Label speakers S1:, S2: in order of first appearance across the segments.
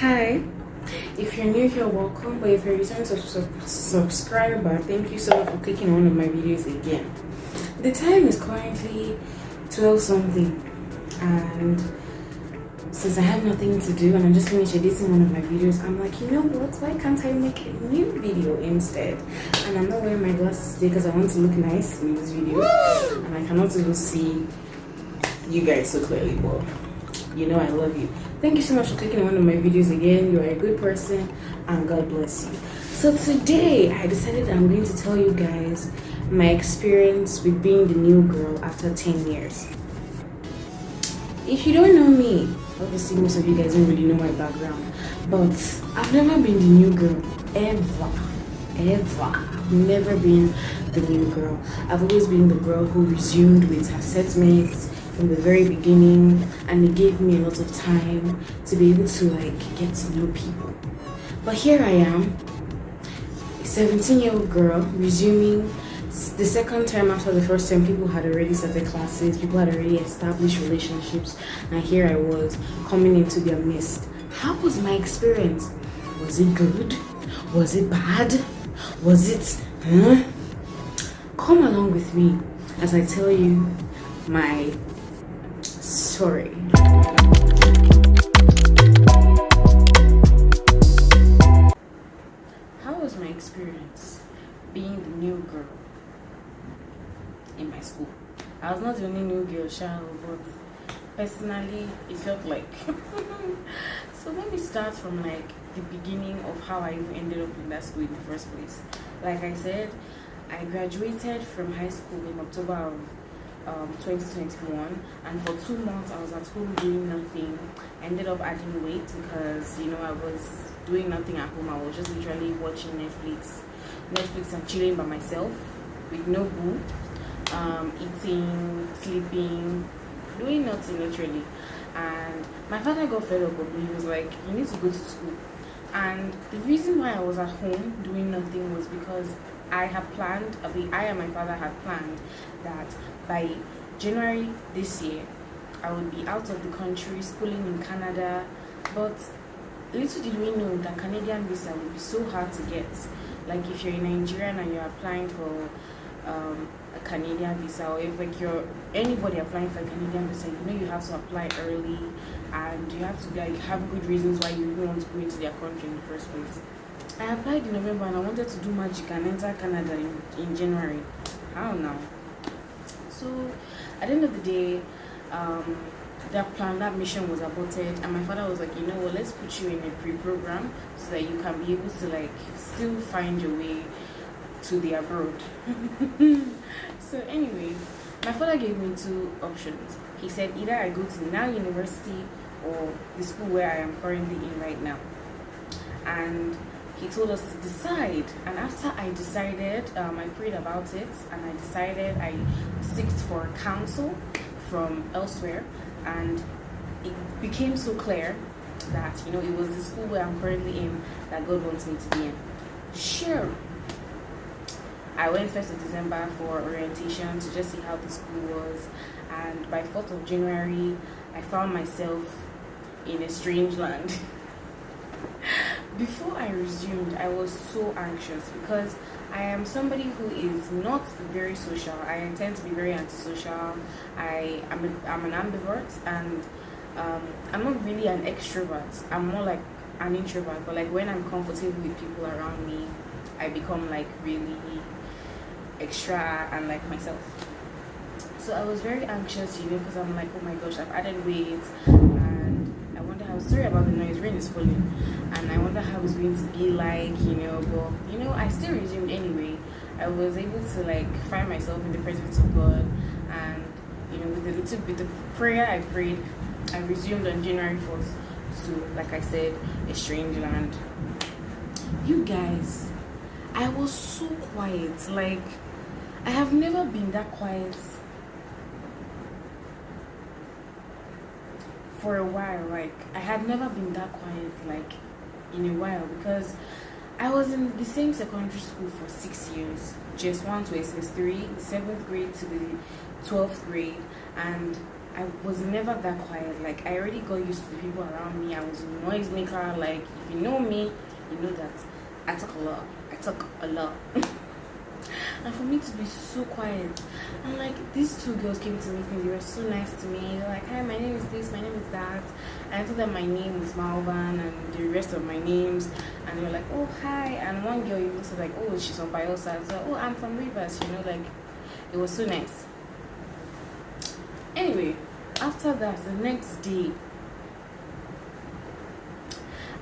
S1: Hi, if you're new here, welcome. But if you're a returning subscriber, thank you so much for clicking on one of my videos again. The time is currently 12 something, and since I have nothing to do and I just finished editing one of my videos, I'm like, you know what? Why can't I make a new video instead? And I'm not wearing my glasses today because I want to look nice in this video, and I cannot even see you guys so clearly. But you know I love you. Thank you so much for clicking on one of my videos again. You're a good person and God bless you. So today I decided I'm going to tell you guys my experience with being the new girl after 10 years. If you don't know me, obviously most of you guys don't really know my background, but I've never been the new girl ever. I've never been the new girl. I've always been the girl who resumed with her setmates from the very beginning, and it gave me a lot of time to be able to get to know people. But here I am, a 17-year-old girl resuming the second term after the first term. People had already started classes, people had already established relationships, and here I was coming into their midst. How was my experience? Was it good? Was it bad? Was it Come along with me as I tell you my story. How was my experience being the new girl in my school? I was not the only new girl, but personally it felt like so let me start from the beginning of how I ended up in that school in the first place. Like I said, I graduated from high school in October of 2021, and for 2 months I was at home doing nothing. I ended up adding weight because I was doing nothing at home. I was just literally watching Netflix and chilling by myself with no boo, eating, sleeping, doing nothing literally. And my father got fed up with me. He was like, you need to go to school. And the reason why I was at home doing nothing was because I and my father had planned that by January this year I would be out of the country schooling in Canada. But little did we know that Canadian visa would be so hard to get. Like if you're a Nigerian and you're applying for a Canadian visa, or if you're anybody applying for a Canadian visa, you have to apply early, and you have to have good reasons why you even want to go into their country in the first place. I applied in November and I wanted to do magic and enter Canada in January. How now? So at the end of the day, that mission was aborted, and my father was like, let's put you in a pre-program so that you can be able to still find your way to the abroad. So anyway, my father gave me 2 options. He said either I go to Now University or the school where I am currently in right now, and he told us to decide. And after I decided, I prayed about it, and I decided I seeked for counsel from elsewhere, and it became so clear that it was the school where I'm currently in that God wants me to be in. Sure, I went 1st of December for orientation to just see how the school was, and by 4th of January I found myself in a strange land. Before I resumed, I was so anxious because I am somebody who is not very social. I tend to be very antisocial. I'm an ambivert, and I'm not really an extrovert. I'm more like an introvert, but when I'm comfortable with people around me, I become really extra and like myself. So I was very anxious, because I'm like, oh my gosh, I've added weight, and I wonder how. Sorry about the noise, rain is falling, and I wonder how it's going to be like, but I still resumed anyway. I was able to find myself in the presence of God, and with a little bit of prayer I prayed, I resumed on January 4th to, like I said, a strange land. You guys, I was so quiet. I have never been that quiet for a while. I had never been that quiet in a while, because I was in the same secondary school for 6 years, just 1 to SS3, 7th grade to the 12th grade, and I was never that quiet. Like, I already got used to the people around me. I was a noisemaker. Like, if you know me, you know that I talk a lot. I talk a lot. And for me to be so quiet, and like these two girls came to meet me, they were so nice to me. They're like, hi, my name is this, my name is that. And I told them my name is Malvan and the rest of my names. And they were like, oh, hi. And one girl even said like, oh, she's from Biosa. I was like, oh, I'm from Rivers, like it was so nice. Anyway, after that, the next day,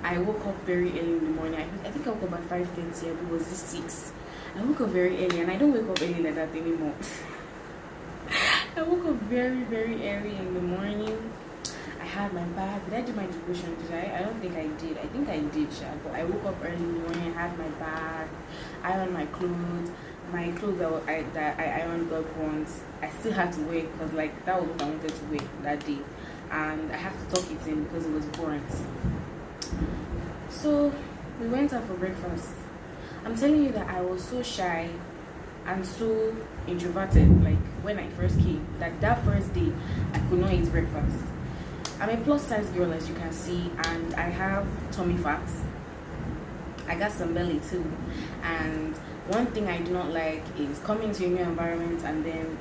S1: I woke up very early in the morning. I think I woke up by 5:30, and it was this 6. I woke up very early, and I don't wake up early like that anymore. I woke up very, very early in the morning. I had my bag. Did I do my devotion? Did I? I don't think I did. I think I did, but I woke up early in the morning. I had my bag. I ironed my clothes. My clothes that I ironed up once, I still had to wear because like that was what I wanted to wear that day, and I had to tuck it in because it was burnt. So we went out for breakfast. I'm telling you that I was so shy and so introverted. Like when I first came, that first day, I could not eat breakfast. I'm a plus size girl, as you can see, and I have tummy fats. I got some belly too, and one thing I do not like is coming to a new environment and then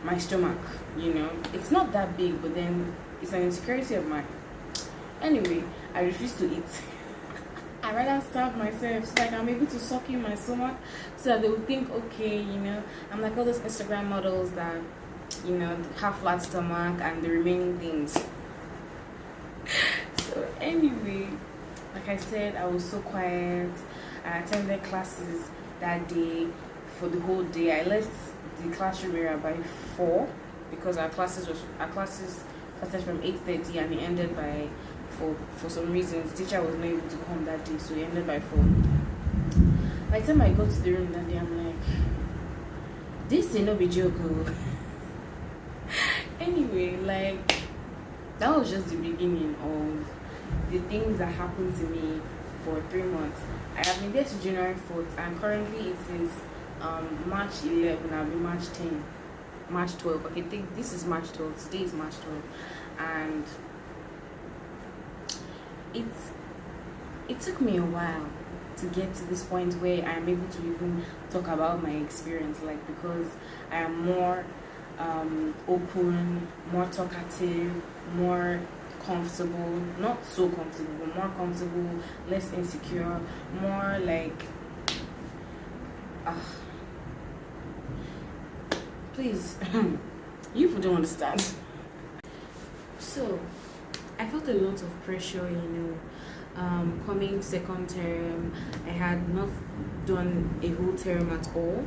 S1: my stomach, it's not that big, but then it's an insecurity of mine. Anyway, I refuse to eat. I rather starve myself so like I'm able to suck in my stomach so that they will think, okay, I'm like all those Instagram models that, have flat stomach and the remaining things. So anyway, like I said, I was so quiet. I attended classes that day for the whole day. I left the classroom area by 4 because our classes started from 8:30 and it ended by 4. For some reasons, the teacher was not able to come that day, so it ended by 4. By the time I got to the room that day, I'm like, this ain't no be joke. Anyway, like that was just the beginning of the things that happened to me for 3 months. I have been there to January 4th, and currently it is March 11. I'll be March 10, March 12. Okay, this is March 12. Today is March 12, and it took me a while to get to this point where I'm able to even talk about my experience, like because I am more open, more talkative, more comfortable, not so comfortable, but more comfortable, less insecure, more like please you don't understand. So I felt a lot of pressure, coming second term. I had not done a whole term at all.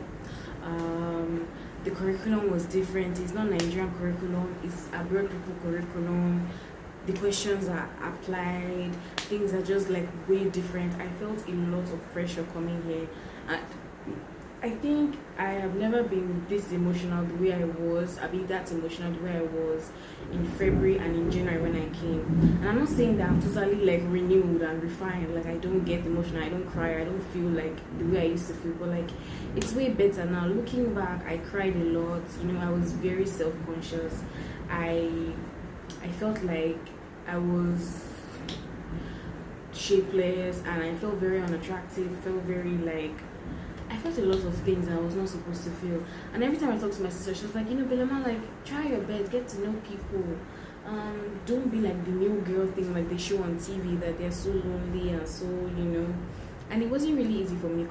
S1: The curriculum was different. It's not Nigerian curriculum, it's abroad people curriculum. The questions are applied, things are just like way different. I felt a lot of pressure coming here, and I think I have never been this emotional the way I was. That emotional the way I was in February and in January when I came. And I'm not saying that I'm totally like renewed and refined, like I don't get emotional, I don't cry, I don't feel like the way I used to feel, but like it's way better now. Looking back, I cried a lot, I was very self-conscious. I felt like I was shapeless and I felt very unattractive, felt very like I felt a lot of things I was not supposed to feel. And every time I talked to my sister, she was like, Belema, like, try your best, get to know people. Don't be like the new girl thing like they show on TV that they're so lonely and so, And it wasn't really easy for me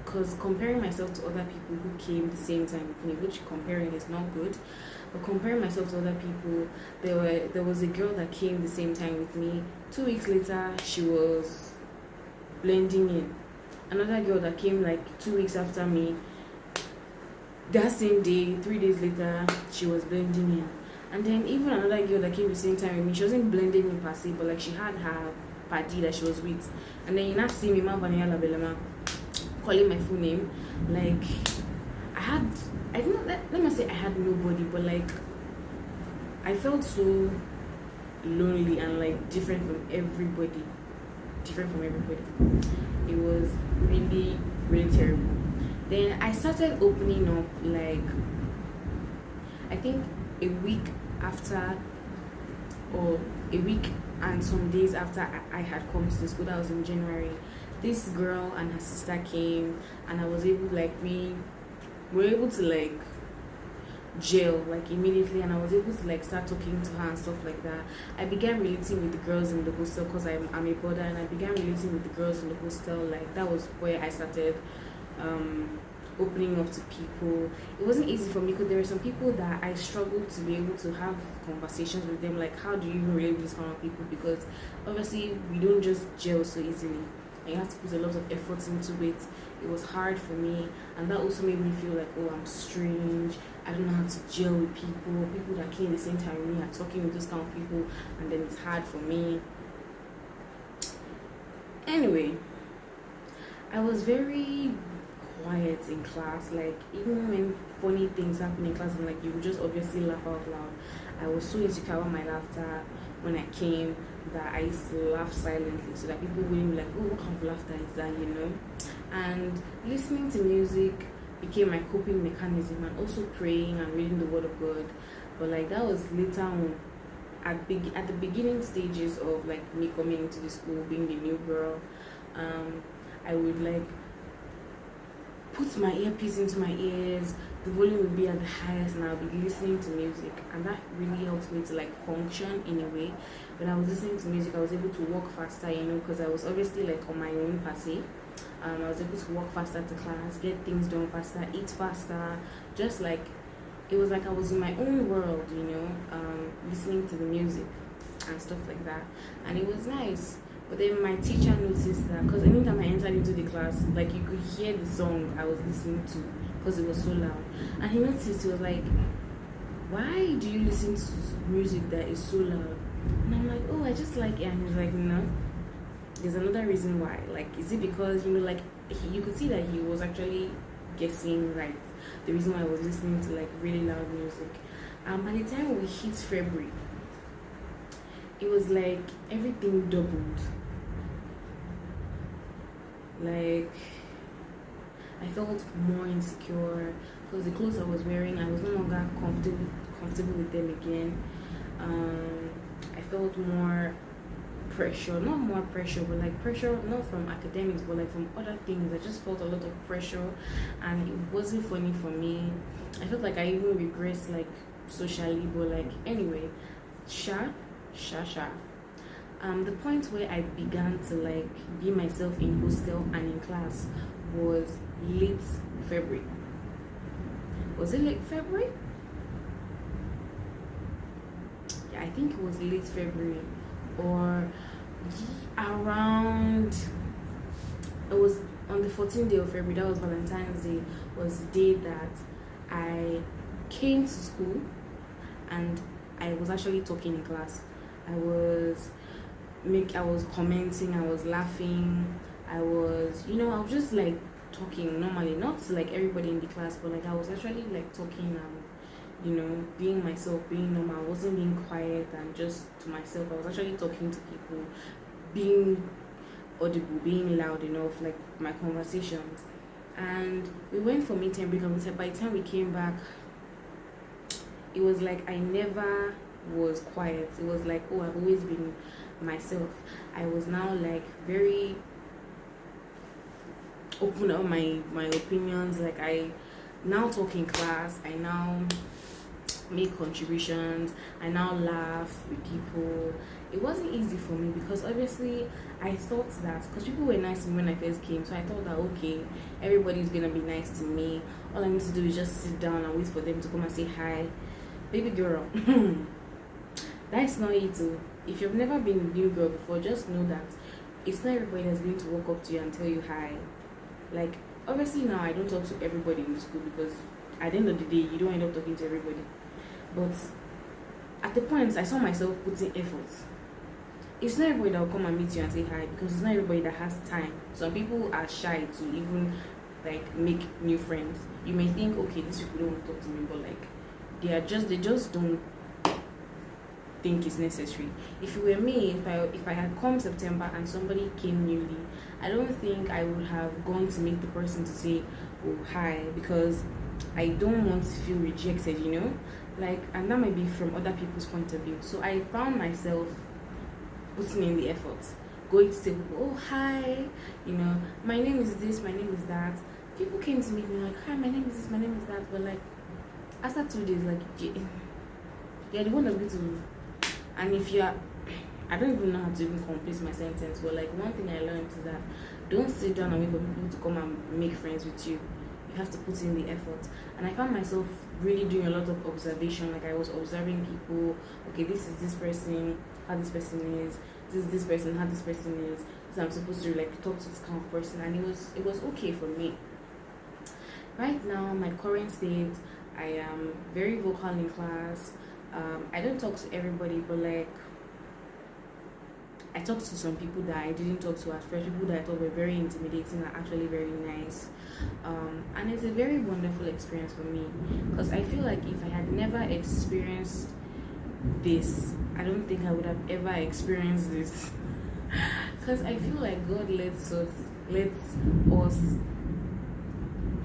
S1: because comparing myself to other people who came the same time with me, which comparing is not good, but comparing myself to other people, there was a girl that came the same time with me. 2 weeks later, she was blending in. Another girl that came like 2 weeks after me, that same day, 3 days later, she was blending in. And then even another girl that came the same time with me, she wasn't blending in per se, but like she had her party that she was with. And then you not see me, calling my full name. Like let me say I had nobody, but like I felt so lonely and like different from everybody. It was really, really terrible. Then I started opening up, like I think a week after, or a week and some days after I had come to the school. That was in January. This girl and her sister came, and I was able, like, we were able to like gel like immediately, and I was able to like start talking to her and stuff like that. I began relating with the girls in the hostel because I'm a brother, and I began relating with the girls in the hostel. Like, that was where I started opening up to people. It wasn't easy for me because there were some people that I struggled to be able to have conversations with them. Like, how do you even relate with these kind of people? Because obviously we don't just gel so easily, and you have to put a lot of effort into it. It was hard for me, and that also made me feel like, oh, I'm strange. I don't know how to gel with people that came at the same time with me are talking with those kind of people, and then it's hard for me. Anyway, I was very quiet in class. Like, even when funny things happen in class, and like you would just obviously laugh out loud. I was so insecure about my laughter when I came that I used to laugh silently so that people wouldn't be like, oh, what kind of laughter is that, you know? And listening to music became my coping mechanism, and also praying and reading the word of God. But like, that was later on, at the beginning stages of like me coming into the school, being the new girl. I would like put my earpiece into my ears, the volume would be at the highest, and I'll be listening to music, and that really helped me to like function in a way. When I was listening to music, I was able to walk faster, you know, because I was obviously like on my own per se. I was able to walk faster to class, get things done faster, eat faster, just like it was like I was in my own world, you know, listening to the music and stuff like that, and it was nice. But then my teacher noticed that, because anytime I entered into the class, like, you could hear the song I was listening to because it was so loud. And he noticed, he was like, why do you listen to music that is so loud? And I'm like, oh, I just like it. And he's like, no, there's another reason why. Like, is it because, you know, like, you could see that he was actually guessing right the reason why I was listening to like really loud music. By the time we hit February, it was like everything doubled. Like, I felt more insecure because the clothes I was wearing, I was no longer comfortable with them again. I felt more pressure, not more pressure, but like pressure not from academics, but like from other things. I just felt a lot of pressure, and it wasn't funny for me. I felt like I even regressed like socially, but like anyway, sha. The point where I began to like be myself in hostel and in class was late February. Was it late February? Yeah, I think it was late February, or around, it was on the 14th day of February. That was Valentine's Day. Was the day that I came to school, and I was actually talking in class. I was commenting, I was laughing, I was just like talking normally, not like everybody in the class, but like I was actually like talking and being myself, being normal. I wasn't being quiet and just to myself. I was actually talking to people, being audible, being loud enough, like my conversations. And we went for midterm break, and by the time we came back, it was like I never was quiet. It was like, oh, I've always been myself. I was now like very open up my opinions. Like, I now talk in class, I now make contributions, I now laugh with people. It wasn't easy for me because obviously I thought that because people were nice to me when I first came, so I thought that okay, everybody's gonna be nice to me. All I need to do is just sit down and wait for them to come and say hi. Baby girl, that's not it too. If you've never been a new girl before, just know that it's not everybody that's going to walk up to you and tell you hi. Like, obviously now I don't talk to everybody in the school because at the end of the day, you don't end up talking to everybody. But at the point, I saw myself putting effort. It's not everybody that will come and meet you and say hi, because it's not everybody that has time. Some people are shy to even like make new friends. You may think, okay, these people don't want to talk to me, but like they just don't think it's necessary. If it were me, if I had come September and somebody came newly, I don't think I would have gone to meet the person to say, oh, hi, because I don't want to feel rejected, like, and that might be from other people's point of view. So I found myself putting in the effort, going to say, oh hi, you know, my name is this, my name is that. People came to meet me like, hi, my name is this, my name is that. But like after 2 days, like you're the one that's going to, and if you are, I don't even know how to even complete my sentence, but like one thing I learned is that don't sit down and wait for people to come and make friends with you. You have to put in the effort. And I found myself really doing a lot of observation. Like I was observing people. Okay, this is this person, how this person is. This is this person, how this person is. So I'm supposed to like talk to this kind of person, and it was okay for me. Right now, my current state, I am very vocal in class. I don't talk to everybody, but like I talked to some people that I didn't talk to at first. People that I thought were very intimidating are actually very nice, and it's a very wonderful experience for me, because I feel like if I had never experienced this, I don't think I would have ever experienced this. Because I feel like God lets us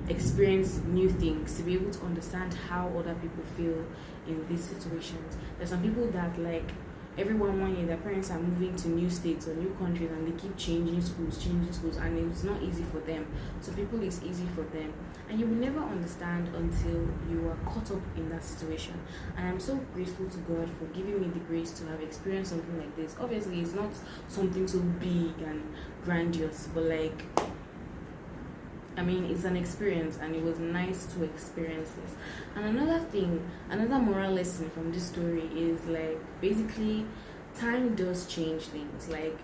S1: experience new things to be able to understand how other people feel in these situations. There's some people that like everyone 1 year their parents are moving to new states or new countries, and they keep changing schools, and it's not easy for them. So people, it's easy for them, and you will never understand until you are caught up in that situation. And I'm so grateful to God for giving me the grace to have experienced something like this. Obviously it's not something so big and grandiose, but like, I mean, it's an experience, and it was nice to experience this. And another moral lesson from this story is like, basically, time does change things. Like,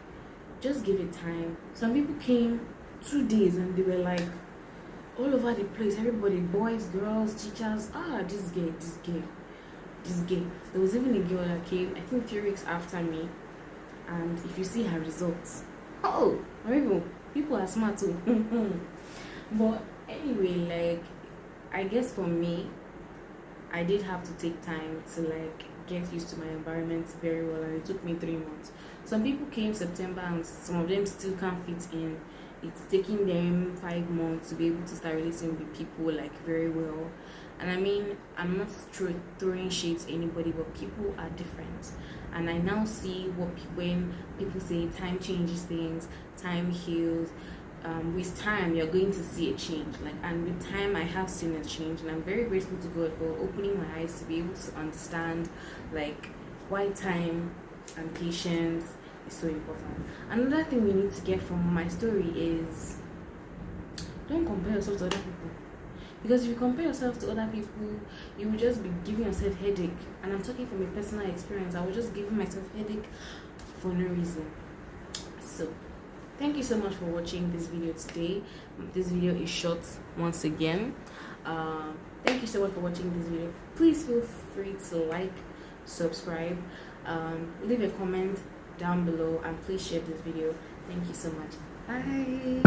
S1: just give it time. Some people came 2 days and they were like all over the place. Everybody, boys, girls, teachers. This gay. There was even a girl that came, I think 3 weeks after me, and if you see her results, people are smart too. But anyway, like, I guess for me, I did have to take time to like get used to my environment very well, and it took me 3 months. Some people came September and some of them still can't fit in. It's taking them 5 months to be able to start relating with people like very well. And I mean, I'm not throwing shade to anybody, but people are different. And I now see when people say time changes things, time heals. With time you're going to see a change, like, and with time I have seen a change, and I'm very grateful to God for opening my eyes to be able to understand like why time and patience is so important. Another thing we need to get from my story is, don't compare yourself to other people, because if you compare yourself to other people, you will just be giving yourself headache. And I'm talking from a personal experience. I was just giving myself headache for no reason. So thank you so much for watching this video today. This video is short once again. Thank you so much for watching this video. Please feel free to like, subscribe, leave a comment down below, and please share this video. Thank you so much. Bye.